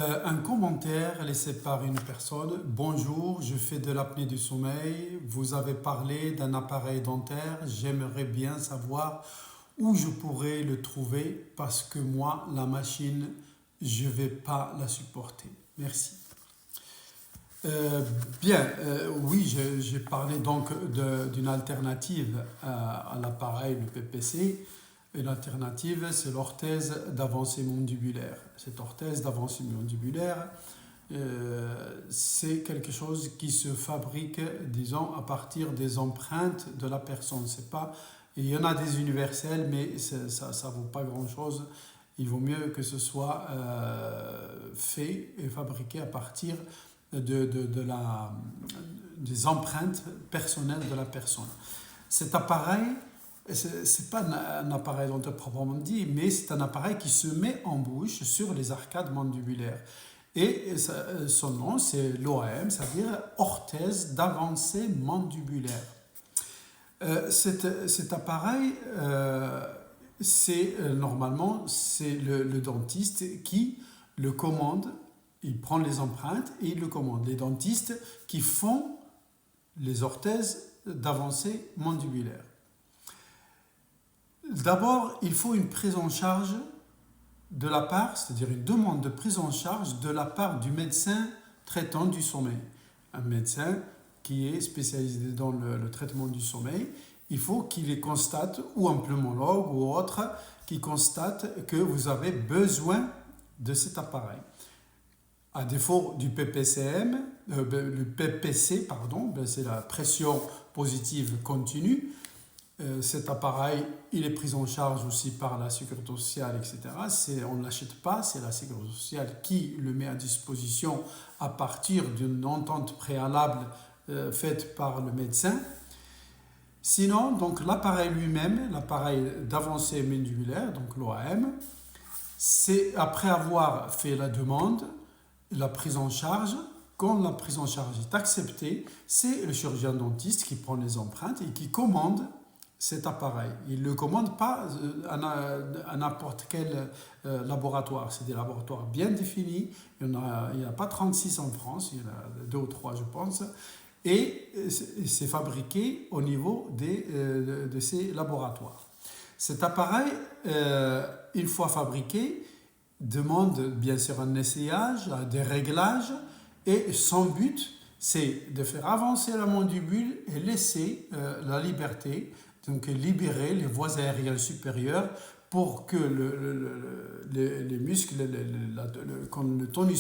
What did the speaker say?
Un commentaire laissé par une personne. Bonjour, je fais de l'apnée du sommeil. Vous avez parlé d'un appareil dentaire. J'aimerais bien savoir où je pourrais le trouver parce que moi, la machine, je ne vais pas la supporter. Merci. Oui, j'ai parlé donc d'une alternative à l'appareil, le PPC. Une alternative, c'est l'orthèse d'avancée mandibulaire. Cette orthèse d'avancée mandibulaire, c'est quelque chose qui se fabrique, disons, à partir des empreintes de la personne. C'est pas, il y en a des universels, mais ça ne vaut pas grand-chose. Il vaut mieux que ce soit fait et fabriqué à partir des empreintes personnelles de la personne. Cet appareil, ce n'est pas un appareil dentaire proprement dit, mais c'est un appareil qui se met en bouche sur les arcades mandibulaires. Et son nom, c'est l'OAM, c'est-à-dire orthèse d'avancée mandibulaire. Cet appareil, normalement, c'est le dentiste qui le commande. Il prend les empreintes et il le commande. Les dentistes qui font les orthèses d'avancée mandibulaire. D'abord, il faut une prise en charge de la part, c'est-à-dire une demande de prise en charge de la part du médecin traitant du sommeil. Un médecin qui est spécialisé dans le traitement du sommeil, il faut qu'il constate, ou un pneumologue ou autre, qui constate que vous avez besoin de cet appareil. À défaut du PPCM, le PPC, c'est la pression positive continue. Cet appareil, il est pris en charge aussi par la sécurité sociale, etc. On ne l'achète pas, c'est la sécurité sociale qui le met à disposition à partir d'une entente préalable faite par le médecin. Sinon, donc l'appareil lui-même, l'appareil d'avancée mandibulaire, donc l'OAM, c'est après avoir fait la demande, la prise en charge. Quand la prise en charge est acceptée, c'est le chirurgien dentiste qui prend les empreintes et qui commande cet appareil. Il ne le commande pas à n'importe quel laboratoire. C'est des laboratoires bien définis. Il n'y a pas 36 en France, il y en a 2 ou 3 je pense. Et c'est fabriqué au niveau de ces laboratoires. Cet appareil, une fois fabriqué, demande bien sûr un essayage, des réglages, et son but, c'est de faire avancer la mandibule et laisser la liberté, donc libérer les voies aériennes supérieures pour que les muscles, quand le tonus